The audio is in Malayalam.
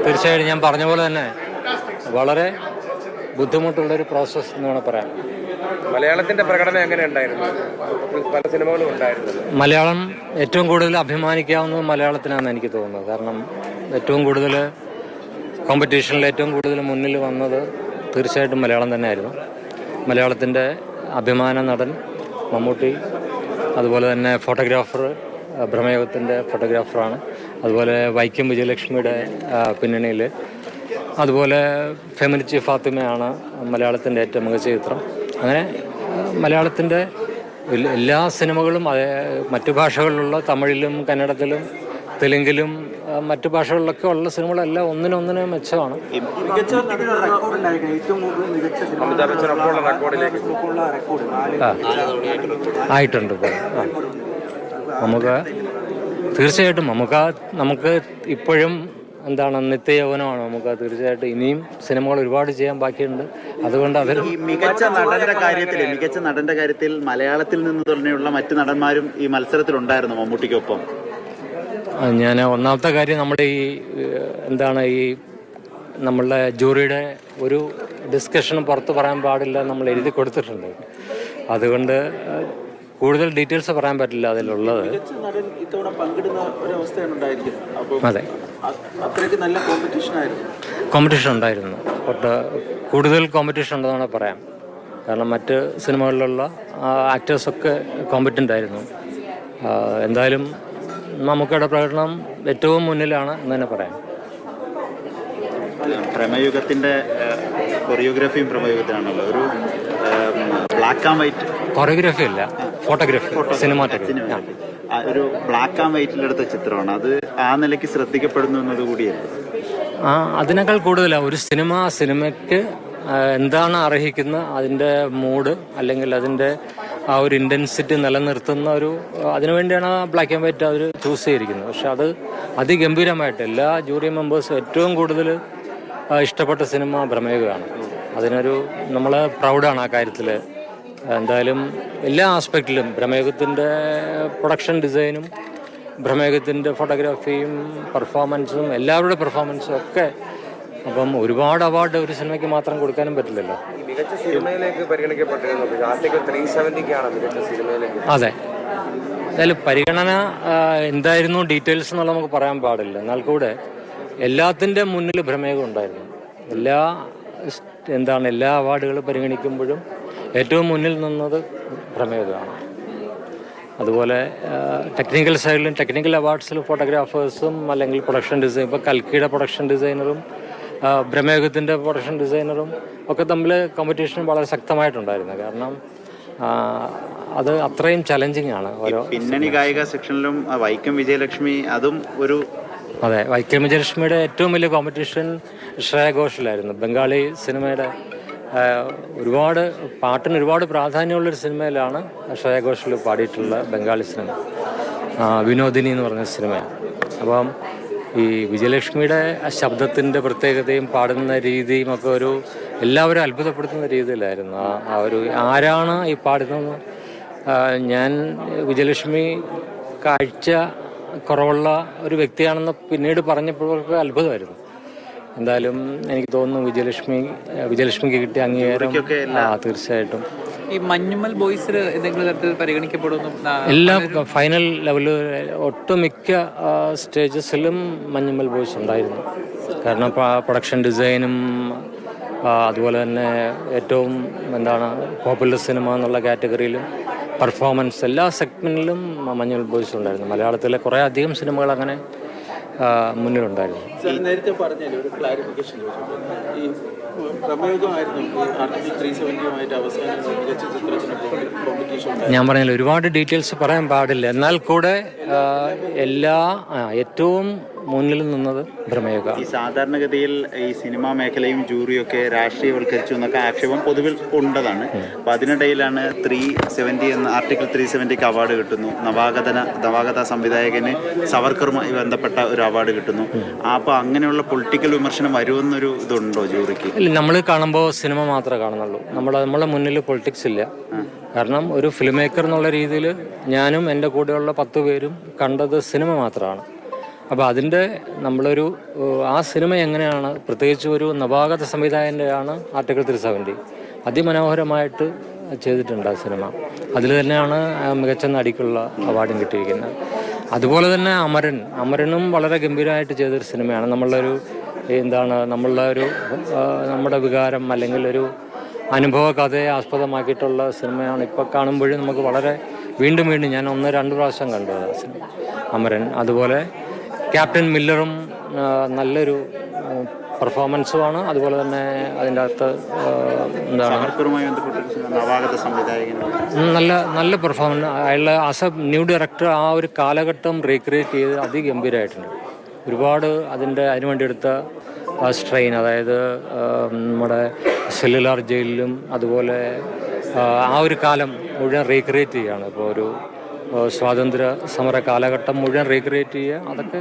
തീർച്ചയായിട്ടും ഞാൻ പറഞ്ഞ പോലെ തന്നെ വളരെ ബുദ്ധിമുട്ടുള്ളൊരു പ്രോസസ്സ് എന്ന് വേണം പറയാം. മലയാളത്തിന്റെ പ്രകടനം എങ്ങനെ ഉണ്ടായിരുന്നു? പല സിനിമകളും ഉണ്ടായിരുന്നു. മലയാളം ഏറ്റവും കൂടുതൽ അഭിമാനിക്കാവുന്നത് മലയാളത്തിനാണെന്ന് എനിക്ക് തോന്നുന്നത്. കാരണം ഏറ്റവും കൂടുതൽ കോമ്പറ്റീഷനിൽ ഏറ്റവും കൂടുതൽ മുന്നിൽ വന്നത് തീർച്ചയായിട്ടും മലയാളം തന്നെയായിരുന്നു. മലയാളത്തിൻ്റെ അഭിമാന നടൻ മമ്മൂട്ടി, അതുപോലെ തന്നെ ഫോട്ടോഗ്രാഫർ ഭ്രമയുഗത്തിൻ്റെ ഫോട്ടോഗ്രാഫറാണ്. അതുപോലെ വൈക്കം വിജയലക്ഷ്മിയുടെ പിന്നണിയിൽ, അതുപോലെ ഫെമിനിച്ചി ഫാത്തിമയാണ് മലയാളത്തിൻ്റെ ഏറ്റവും മികച്ച ചിത്രം. അങ്ങനെ മലയാളത്തിൻ്റെ എല്ലാ സിനിമകളും മറ്റു ഭാഷകളിലുള്ള തമിഴിലും കന്നഡത്തിലും തെലുങ്കിലും മറ്റു ഭാഷകളിലൊക്കെ ഉള്ള സിനിമകളെല്ലാം ഒന്നിനൊന്നിന് മെച്ചമാണ്. ആയിട്ടുണ്ട് ഇപ്പോൾ. നമുക്ക് തീർച്ചയായിട്ടും നമുക്ക് ഇപ്പോഴും നിത്യയൗവനമാണ്. നമുക്ക് തീർച്ചയായിട്ടും ഇനിയും സിനിമകൾ ഒരുപാട് ചെയ്യാൻ ബാക്കിയുണ്ട്. അതുകൊണ്ട് അതിൽ മികച്ച നടന്റെ കാര്യത്തിൽ മലയാളത്തിൽ നിന്ന് തന്നെയുള്ള മറ്റു നടന്മാരും ഈ മത്സരത്തിലുണ്ടായിരുന്നു മമ്മൂട്ടിക്കൊപ്പം. ഞാൻ ഒന്നാമത്തെ കാര്യം നമ്മുടെ നമ്മളുടെ ജൂറിയുടെ ഒരു ഡിസ്കഷനും പുറത്ത് പറയാൻ പാടില്ല നമ്മൾ എഴുതി കൊടുത്തിട്ടുണ്ട്. അതുകൊണ്ട് കൂടുതൽ ഡീറ്റെയിൽസ് പറയാൻ പറ്റില്ല അതിലുള്ളത്. അതെ, കോമ്പറ്റീഷൻ ഉണ്ടായിരുന്നു. കൂടുതൽ കോമ്പറ്റീഷൻ ഉണ്ടെന്നാണ് പറയാം. കാരണം മറ്റ് സിനിമകളിലുള്ള ആക്ടേഴ്സൊക്കെ കോമ്പറ്റൻ്റ് ആയിരുന്നു. എന്തായാലും നമുക്കിടെ പ്രകടനം ഏറ്റവും മുന്നിലാണ് എന്ന് തന്നെ പറയാം. ഭ്രമയുഗത്തിൻ്റെ കൊറിയോഗ്രാഫിയും ഭ്രമയുഗത്തിനാണല്ലോ. ഒരു ബ്ലാക്ക് ആൻഡ് വൈറ്റ് കൊറിയോഗ്രാഫി അല്ല, ഫോട്ടോഗ്രാഫി, സിനിമാറ്റോഗ്രാഫി. ഒരു ബ്ലാക്ക് ആൻഡ് വൈറ്റിലെടുത്ത ചിത്രമാണ് അത്. ആ നിലയ്ക്ക് ശ്രദ്ധിക്കപ്പെടുന്നു എന്നതുകൂടിയല്ല. അതിനേക്കാൾ കൂടുതലാണ് ഒരു സിനിമയ്ക്ക് എന്താണ് അർഹിക്കുന്ന അതിൻ്റെ മൂഡ് അല്ലെങ്കിൽ അതിൻ്റെ ആ ഒരു ഇൻറ്റൻസിറ്റി നിലനിർത്തുന്ന അതിനുവേണ്ടിയാണ് ബ്ലാക്ക് ആൻഡ് വൈറ്റ് അവർ ചൂസ് ചെയ്തിരിക്കുന്നത്. പക്ഷെ അത് അതിഗംഭീരമായിട്ട് എല്ലാ ജൂറി മെമ്പേഴ്സും ഏറ്റവും കൂടുതൽ ഇഷ്ടപ്പെട്ട സിനിമ ഭ്രമയുഗമാണ്. നമ്മൾ പ്രൗഡാണ് ആ കാര്യത്തിൽ. എന്തായാലും എല്ലാ ആസ്പെക്റ്റിലും ഭ്രമയുഗത്തിൻ്റെ പ്രൊഡക്ഷൻ ഡിസൈനും ഭ്രമയുഗത്തിൻ്റെ ഫോട്ടോഗ്രാഫിയും പെർഫോമൻസും എല്ലാവരുടെ പെർഫോമൻസും ഒക്കെ. അപ്പം ഒരുപാട് അവാർഡ് ഒരു സിനിമയ്ക്ക് മാത്രം കൊടുക്കാനും പറ്റില്ലല്ലോ. മികച്ച സിനിമയിലേക്ക് പരിഗണിക്കപ്പെട്ടിരുന്നത് ആർട്ടിക്കിൾ 370 മികച്ച സിനിമയിലേക്ക്. അതെ, എന്തായാലും പരിഗണന എന്തായിരുന്നു ഡീറ്റെയിൽസ് എന്നുള്ള നമുക്ക് പറയാൻ പാടില്ല. എന്നാൽ കൂടെ എല്ലാത്തിൻ്റെ മുന്നിൽ ഭ്രമയുഗം ഉണ്ടായിരുന്നു. എല്ലാ അവാർഡുകൾ പരിഗണിക്കുമ്പോഴും ഏറ്റവും മുന്നിൽ നിന്നത് ഭ്രമയുഗമാണ്. അതുപോലെ ടെക്നിക്കൽ സൈഡിലും ടെക്നിക്കൽ അവാർഡ്സിലും ഫോട്ടോഗ്രാഫേഴ്സും അല്ലെങ്കിൽ പ്രൊഡക്ഷൻ ഡിസൈൻ, ഇപ്പോൾ കൽക്കിയുടെ പ്രൊഡക്ഷൻ ഡിസൈനറും ഭ്രമയുഗത്തിൻ്റെ പ്രൊഡക്ഷൻ ഡിസൈനറും ഒക്കെ തമ്മിൽ കോമ്പറ്റീഷൻ വളരെ ശക്തമായിട്ടുണ്ടായിരുന്നു. കാരണം അത് അത്രയും ചലഞ്ചിങ് ആണ്. ഓരോ പിന്നണി ഗായിക സെക്ഷനിലും വൈക്കം വിജയലക്ഷ്മി അതും ഒരു. അതെ, വൈക്കം വിജയലക്ഷ്മിയുടെ ഏറ്റവും വലിയ കോമ്പറ്റീഷൻ ശ്രേയ ഘോഷിലായിരുന്നു. ബംഗാളി സിനിമയുടെ പാട്ടിന് ഒരുപാട് പ്രാധാന്യമുള്ളൊരു സിനിമയിലാണ് ശ്രേയ ഘോഷൽ പാടിയിട്ടുള്ള ബംഗാളി സിനിമ വിനോദിനി എന്ന് പറഞ്ഞ സിനിമയാണ്. അപ്പം ഈ വിജയലക്ഷ്മിയുടെ ശബ്ദത്തിൻ്റെ പ്രത്യേകതയും പാടുന്ന രീതിയും ഒക്കെ എല്ലാവരും അത്ഭുതപ്പെടുത്തുന്ന രീതിയിലായിരുന്നു. ആരാണ് ഈ പാടുന്നത്? ഞാൻ വിജയലക്ഷ്മി കാഴ്ച കുറവുള്ള ഒരു വ്യക്തിയാണെന്ന് പിന്നീട് പറഞ്ഞപ്പോഴൊക്കെ അത്ഭുതമായിരുന്നു. എന്തായാലും എനിക്ക് തോന്നുന്നു വിജയലക്ഷ്മിക്ക് കിട്ടിയ അംഗീകാരം തീർച്ചയായിട്ടും ഈ മഞ്ഞുമൽ ബോയ്സിൽ എന്തെങ്കിലും തരത്തിൽ പരിഗണിക്കപ്പെടുന്നു. എല്ലാ ഫൈനൽ ലെവലിൽ ഒട്ടുമിക്ക സ്റ്റേജസിലും മഞ്ഞുമൽ ബോയ്സ് ഉണ്ടായിരുന്നു. കാരണം പ്രൊഡക്ഷൻ ഡിസൈനും അതുപോലെ തന്നെ ഏറ്റവും പോപ്പുലർ സിനിമ എന്നുള്ള കാറ്റഗറിയിലും പെർഫോമൻസ് എല്ലാ സെഗ്മെന്റിലും മഞ്ഞുമൽ ബോയ്സ് ഉണ്ടായിരുന്നു. മലയാളത്തിലെ കുറേ അധികം സിനിമകൾ അങ്ങനെ മുന്നിലുണ്ടായിരുന്നു. നേരത്തെ പറഞ്ഞാൽ ഒരു ക്ലാരിഫിക്കേഷൻ ഈ ഞാൻ പറഞ്ഞില്ല, ഒരുപാട് ഡീറ്റെയിൽസ് പറയാൻ പാടില്ല. എന്നാൽ കൂടെ ഏറ്റവും മുന്നിൽ നിന്നത് ഭ്രമയുഗ. ഈ സാധാരണഗതിയിൽ ഈ സിനിമാ മേഖലയും ജൂറിയൊക്കെ രാഷ്ട്രീയവൽക്കരിച്ചു എന്നൊക്കെ ആക്ഷേപം പൊതുവിൽ ഉണ്ടതാണ്. അപ്പം അതിനിടയിലാണ് 370 എന്ന ആർട്ടിക്കിൾ 370 അവാർഡ് കിട്ടുന്നു. നവാഗത സംവിധായകന് സവർക്കറുമായി ബന്ധപ്പെട്ട ഒരു അവാർഡ് കിട്ടുന്നു. അപ്പോൾ അങ്ങനെയുള്ള പൊളിറ്റിക്കൽ വിമർശനം വരുമെന്നൊരു ഇതുണ്ടോ ജൂറിക്ക്? ഇല്ല, നമ്മൾ കാണുമ്പോൾ സിനിമ മാത്രമേ കാണുന്നുള്ളൂ. നമ്മളെ മുന്നിൽ പൊളിറ്റിക്സ് ഇല്ല. കാരണം ഒരു ഫിലിം മേക്കർ എന്നുള്ള രീതിയിൽ ഞാനും എൻ്റെ കൂടെയുള്ള 10 പേരും കണ്ടത് സിനിമ മാത്രമാണ്. അപ്പോൾ അതിൻ്റെ നമ്മളൊരു ആ സിനിമ എങ്ങനെയാണ്, പ്രത്യേകിച്ച് ഒരു നവാഗത സംവിധായകൻ്റെയാണ് ആർട്ടിക്കിൾ 370. അതിമനോഹരമായിട്ട് ചെയ്തിട്ടുണ്ട് ആ സിനിമ. അതിൽ തന്നെയാണ് മികച്ച നടിക്കുള്ള അവാർഡും കിട്ടിയിരിക്കുന്നത്. അതുപോലെ തന്നെ അമരനും വളരെ ഗംഭീരമായിട്ട് ചെയ്തൊരു സിനിമയാണ്. നമ്മുടെ വികാരം അല്ലെങ്കിൽ ഒരു അനുഭവ കഥയെ ആസ്പദമാക്കിയിട്ടുള്ള സിനിമയാണ്. ഇപ്പോൾ കാണുമ്പോഴും നമുക്ക് വളരെ വീണ്ടും ഞാൻ 1-2 പ്രാവശ്യം കണ്ടു ആ സിനിമ അമരൻ. അതുപോലെ ക്യാപ്റ്റൻ മില്ലറും നല്ലൊരു പെർഫോമൻസുമാണ്. അതുപോലെ തന്നെ അതിൻ്റെ അകത്ത് നവാഗത സംവിധായകൻ നല്ല പെർഫോമൻസ്. അയാളുടെ ആസ് എ ന്യൂ ഡയറക്ടർ ആ ഒരു കാലഘട്ടം റീക്രിയേറ്റ് ചെയ്ത് അതിഗംഭീരമായിട്ടുണ്ട്. ഒരുപാട് അതിനു വേണ്ടി എടുത്ത സ്ട്രെയിൻ, അതായത് നമ്മുടെ സെല്ലുലാർ ജയിലിലും അതുപോലെ ആ ഒരു കാലം മുഴുവൻ റീക്രിയേറ്റ് ചെയ്യുകയാണ്. ഇപ്പോൾ ഒരു സ്വാതന്ത്ര്യ സമര കാലഘട്ടം മുഴുവൻ റീക്രിയേറ്റ് ചെയ്യുക, അതൊക്കെ